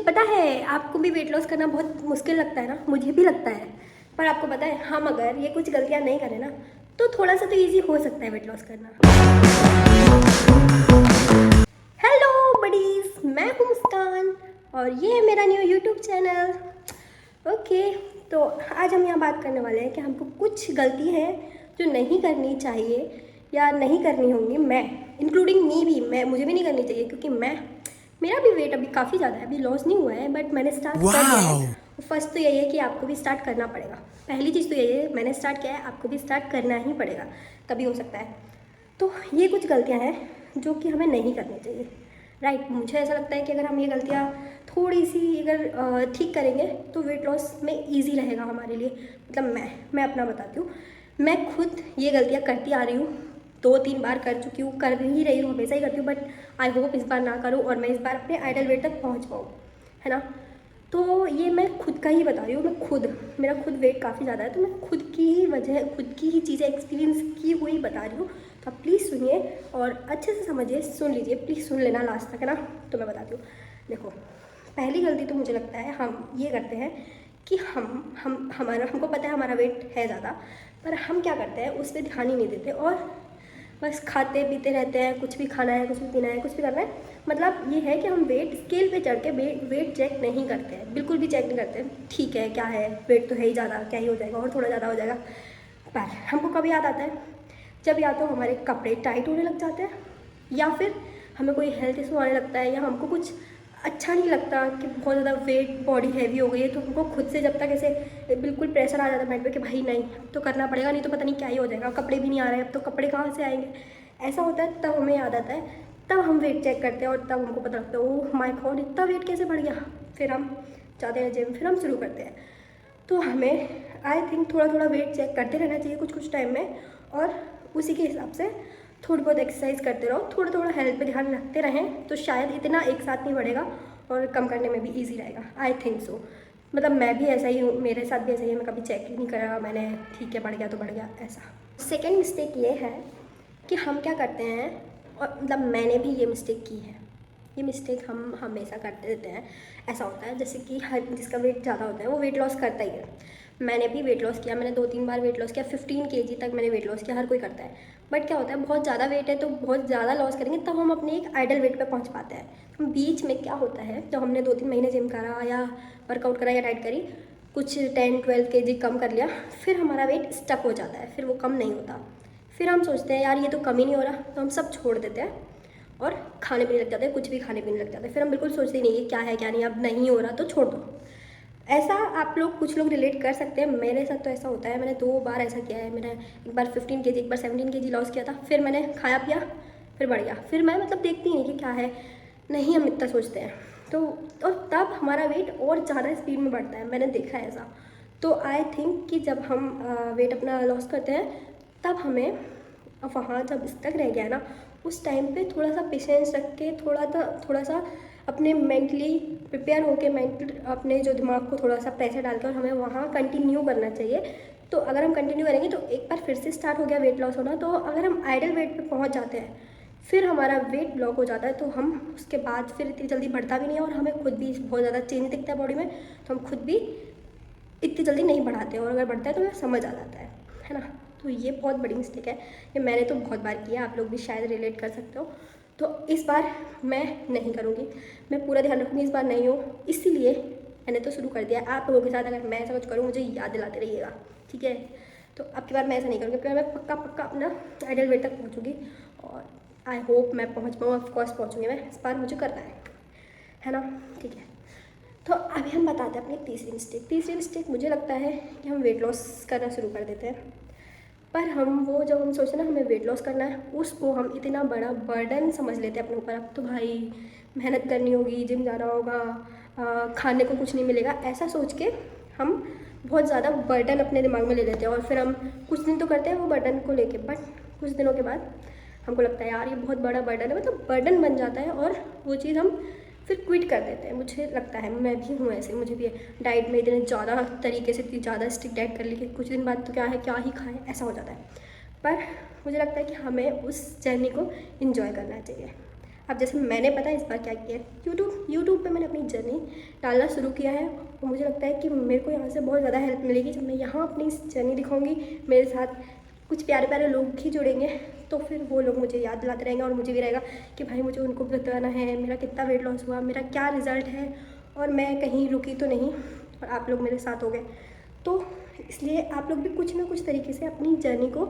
पता है आपको भी वेट लॉस करना बहुत मुश्किल लगता है ना, मुझे भी लगता है। पर आपको पता है हम अगर ये कुछ गलतियाँ नहीं करें ना तो थोड़ा सा तो इजी हो सकता है वेट लॉस करना। हेलो बडीज, मैं हूँ मुस्कान और ये है मेरा न्यू यूट्यूब चैनल। ओके, तो आज हम यहाँ बात करने वाले हैं कि हमको कुछ गलती है जो नहीं करनी चाहिए या नहीं करनी होंगी। मैं इंक्लूडिंग मी भी, मुझे भी नहीं करनी चाहिए क्योंकि मेरा भी वेट अभी काफ़ी ज़्यादा है, अभी लॉस नहीं हुआ है बट मैंने स्टार्ट कर दिया है। फर्स्ट तो यही है कि आपको भी स्टार्ट करना पड़ेगा। पहली चीज़ तो यही है, मैंने स्टार्ट किया है, आपको भी स्टार्ट करना ही पड़ेगा, तभी हो सकता है। तो ये कुछ गलतियाँ हैं जो कि हमें नहीं करनी चाहिए, राइट। मुझे ऐसा लगता है कि अगर हम ये गलतियाँ थोड़ी सी अगर ठीक करेंगे तो वेट लॉस में ईजी रहेगा हमारे लिए। मतलब मैं अपना बताती हूँ, मैं खुद ये गलतियाँ करती आ रही हूँ, 2-3 बार कर चुकी हूँ, कर ही रही हूँ, हमेशा ही करती हूँ, बट आई होप इस बार ना करूँ और मैं इस बार अपने आइडल वेट तक पहुँच पाऊँ, है ना। तो ये मैं खुद का ही बता रही हूँ, मेरा खुद वेट काफ़ी ज़्यादा है, तो मैं खुद की ही वजह, खुद की ही चीज़ें एक्सपीरियंस की हुई बता रही हूँ। तो आप प्लीज़ सुनिए और अच्छे से समझिए, सुन लीजिए, प्लीज़ सुन लेना लास्ट तक, है ना। तो मैं बताती हूँ, देखो पहली गलती तो मुझे लगता है हम ये करते हैं कि हमको पता है हमारा वेट है ज़्यादा, पर हम क्या करते हैं उस पर ध्यान ही नहीं देते और बस खाते पीते रहते हैं। कुछ भी खाना है, कुछ भी पीना है, कुछ भी करना है, मतलब ये है कि हम वेट स्केल पे चढ़ के वेट चेक नहीं करते हैं, बिल्कुल भी चेक नहीं करते। ठीक है, क्या है, वेट तो है ही ज़्यादा, क्या ही हो जाएगा, और थोड़ा ज़्यादा हो जाएगा। पर हमको कब याद आता है, जब या तो हमारे कपड़े टाइट होने लग जाते हैं या फिर हमें कोई हेल्थ इशू आने लगता है या हमको कुछ अच्छा नहीं लगता कि बहुत ज़्यादा वेट, बॉडी हैवी हो गई है, तो हमको खुद से जब तक ऐसे बिल्कुल प्रेशर आ जाता है माइंड पे कि भाई नहीं, अब तो करना पड़ेगा, नहीं तो पता नहीं क्या ही हो जाएगा, कपड़े भी नहीं आ रहे, अब तो कपड़े कहाँ से आएंगे, ऐसा होता है। तब हमें याद आता है, तब हम वेट चेक करते हैं और तब हमको पता लगता है ओह माय गॉड, इतना वेट कैसे बढ़ गया। फिर हम जाते हैं जिम, फिर हम शुरू करते हैं। तो हमें आई थिंक थोड़ा थोड़ा वेट चेक करते रहना चाहिए कुछ कुछ टाइम में, और उसी के हिसाब से थोड़ी बहुत एक्सरसाइज करते रहो, थोड़ा थोड़ा हेल्थ पे ध्यान रखते रहें, तो शायद इतना एक साथ नहीं बढ़ेगा और कम करने में भी ईजी रहेगा। आई थिंक सो, मतलब मैं भी ऐसा ही हूँ, मेरे साथ भी ऐसा ही है, मैं कभी चेक ही नहीं करा मैंने, ठीक है बढ़ गया तो बढ़ गया ऐसा। सेकेंड मिस्टेक ये है कि हम क्या करते हैं, और मतलब मैंने भी ये मिस्टेक की है, ये मिस्टेक हम हमेशा करते रहते हैं। ऐसा होता है जैसे कि हर जिसका वेट ज़्यादा होता है वो वेट लॉस करता ही है। मैंने भी वेट लॉस किया, मैंने 2-3 बार वेट लॉस किया, 15 केजी तक मैंने वेट लॉस किया, हर कोई करता है। बट क्या होता है, बहुत ज़्यादा वेट है तो बहुत ज़्यादा लॉस करेंगे तब हम अपने एक आइडल वेट पे पहुंच पाते हैं। हम बीच में क्या होता है, जब हमने 2-3 महीने जिम करा या वर्कआउट करा या डाइट करी, कुछ 10-12 केजी कम कर लिया, फिर हमारा वेट स्टक हो जाता है, फिर वो कम नहीं होता। फिर हम सोचते हैं यार ये तो कम ही नहीं हो रहा, तो हम सब छोड़ देते हैं और खाने पीने लग जाते हैं, कुछ भी खाने पीने लग जाते हैं। फिर हम बिल्कुल सोचते ही नहीं है क्या है क्या नहीं, अब नहीं हो रहा तो छोड़ दो। ऐसा आप लोग कुछ लोग रिलेट कर सकते हैं, मेरे साथ तो ऐसा होता है। मैंने 2 बार ऐसा किया है, मैंने एक बार 15 केजी, एक बार 17 केजी लॉस किया था, फिर मैंने खाया पिया, फिर बढ़ गया, फिर मैं मतलब देखती नहीं कि क्या है, नहीं हम इतना सोचते हैं तो, और तब हमारा वेट और ज़्यादा स्पीड में बढ़ता है, मैंने देखा है ऐसा। तो आई थिंक कि जब हम वेट अपना लॉस करते हैं तब हमें वहाँ जब स्टक रह गया ना, उस टाइम पे थोड़ा सा पेशेंस रख के, थोड़ा सा अपने मेंटली प्रिपेयर होके, मेंटल अपने जो दिमाग को थोड़ा सा प्रेशर डालकर हमें वहाँ कंटिन्यू करना चाहिए। तो अगर हम कंटिन्यू करेंगे तो एक बार फिर से स्टार्ट हो गया वेट लॉस होना, तो अगर हम आइडल वेट पे पहुँच जाते हैं, फिर हमारा वेट ब्लॉक हो जाता है, तो हम उसके बाद फिर इतनी जल्दी बढ़ता भी नहीं है और हमें खुद भी बहुत ज़्यादा चेंज दिखता है बॉडी में, तो हम खुद भी इतनी जल्दी नहीं बढ़ाते, और अगर बढ़ता है तो हमें समझ आ जाता है ना। तो ये बहुत बड़ी मिस्टेक है, ये मैंने तो बहुत बार किया, आप लोग भी शायद रिलेट कर सकते हो। तो इस बार मैं नहीं करूँगी, मैं पूरा ध्यान रखूँगी इस बार नहीं हो, इसीलिए मैंने तो शुरू कर दिया। आप लोगों के साथ अगर मैं ऐसा कुछ करूँ मुझे याद दिलाते रहिएगा, ठीक है। तो अब की बार मैं ऐसा नहीं करूँगी, अब मैं पक्का पक्का अपना आइडल वेट तक पहुँचूँगी और आई होप मैं पहुँच पाऊँ, ऑफकोर्स पहुँचूँगी मैं, इस बार मुझे करना है ना, ठीक है। तो अभी हम बताते हैं अपनी तीसरी मिस्टेक। तीसरी मिस्टेक मुझे लगता है कि हम वेट लॉस करना शुरू कर देते हैं, पर हम वो जब हम सोचते हैं ना हमें वेट लॉस करना है, उसको हम इतना बड़ा बर्डन समझ लेते हैं अपने ऊपर। अब तो भाई मेहनत करनी होगी, जिम जाना होगा, खाने को कुछ नहीं मिलेगा, ऐसा सोच के हम बहुत ज़्यादा बर्डन अपने दिमाग में ले लेते हैं। और फिर हम कुछ दिन तो करते हैं वो बर्डन को लेके, बट कुछ दिनों के बाद हमको लगता है यार ये बहुत बड़ा बर्डन है, मतलब बर्डन बन जाता है और वो चीज़ हम फिर क्विट कर देते हैं। मुझे लगता है, मैं भी हूँ ऐसे, मुझे भी डाइट में इतने ज़्यादा तरीके से, इतनी ज़्यादा स्ट्रिक्ट डाइट कर ली कि कुछ दिन बाद तो क्या है क्या ही खाएं, ऐसा हो जाता है। पर मुझे लगता है कि हमें उस जर्नी को इन्जॉय करना चाहिए। अब जैसे मैंने पता है इस बार क्या किया है, यूट्यूब पे मैंने अपनी जर्नी डालना शुरू किया है और मुझे लगता है कि मेरे को यहाँ से बहुत ज़्यादा हेल्प मिलेगी। जब मैं यहाँ अपनी इस जर्नी दिखाऊंगी, मेरे साथ कुछ प्यारे प्यारे लोग ही जुड़ेंगे, तो फिर वो लोग मुझे याद दिलाते रहेंगे और मुझे भी रहेगा कि भाई मुझे उनको बताना है मेरा कितना वेट लॉस हुआ, मेरा क्या रिज़ल्ट है और मैं कहीं रुकी तो नहीं और आप लोग मेरे साथ हो गए। तो इसलिए आप लोग भी कुछ ना कुछ तरीके से अपनी जर्नी को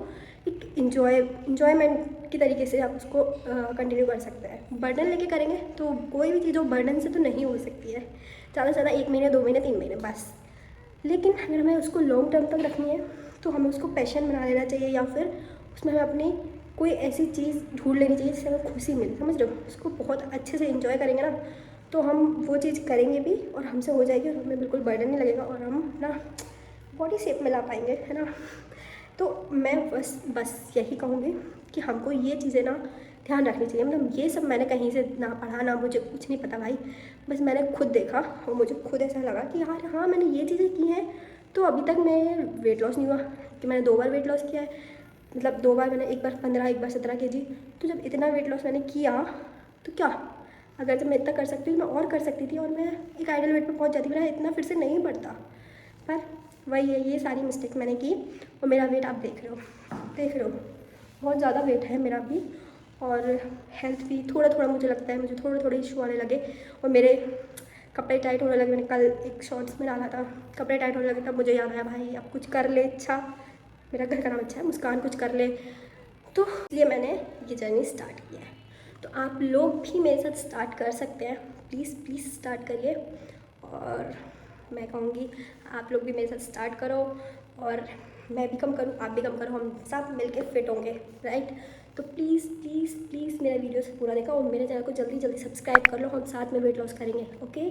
एक इंजॉयमेंट की तरीके से आप उसको कंटिन्यू कर सकते हैं। बर्डन लेके करेंगे तो कोई भी चीज़ हो बर्डन से तो नहीं हो सकती है, ज़्यादा से ज़्यादा 1 महीने 2 महीने 3 महीने बस। लेकिन अगर हमें उसको लॉन्ग टर्म तक रखनी है तो हमें उसको पैशन बना लेना चाहिए, या फिर उसमें हमें अपनी कोई ऐसी चीज़ ढूंढ लेनी चाहिए जिससे हमें खुशी मिले, समझ रहे हो। उसको बहुत अच्छे से इंजॉय करेंगे ना तो हम वो चीज़ करेंगे भी और हमसे हो जाएगी और हमें बिल्कुल बर्डन नहीं लगेगा और हम ना बॉडी शेप में ला पाएंगे, है ना। तो मैं बस यही कहूँगी कि हमको ये चीज़ें ना ध्यान रखनी चाहिए। मतलब ये सब मैंने कहीं से ना पढ़ा ना मुझे कुछ नहीं पता भाई, बस मैंने खुद देखा और मुझे खुद ऐसा लगा कि यार हाँ मैंने ये चीज़ें की हैं तो अभी तक मैं वेट लॉस नहीं हुआ। कि मैंने 2 बार वेट लॉस किया है, मतलब 2 बार, मैंने एक बार 15 एक बार 17 kg। तो जब इतना वेट लॉस मैंने किया तो क्या, अगर जब मैं इतना कर सकती हूँ मैं और कर सकती थी और मैं एक आइडियल वेट पर पहुँच जाती, मेरा इतना फिर से नहीं बढ़ता। पर वही है, ये सारी मिस्टेक मैंने की और मेरा वेट आप देख रहे हो बहुत ज़्यादा वेट है मेरा भी। और हेल्थ भी थोड़ा थोड़ा मुझे लगता है, मुझे थोड़े थोड़े इशू आने लगे और मेरे कपड़े टाइट होने लगे। मैंने कल एक शॉर्ट्स में डाला था, कपड़े टाइट होने लगे, तब मुझे याद आया भाई अब कुछ कर ले। अच्छा, मेरा घर का नाम अच्छा है मुस्कान, कुछ कर ले। तो इसलिए मैंने ये जर्नी स्टार्ट किया है। तो आप लोग भी मेरे साथ स्टार्ट कर सकते हैं, प्लीज़ स्टार्ट करिए। और मैं कहूँगी आप लोग भी मेरे साथ स्टार्ट करो और मैं भी कम करूँ आप भी कम करो, हम सब मिलके फिट होंगे, राइट। तो प्लीज़ मेरा वीडियो से पूरा देखा और मेरे चैनल को जल्दी सब्सक्राइब कर लो, हम साथ में वेट लॉस करेंगे, ओके।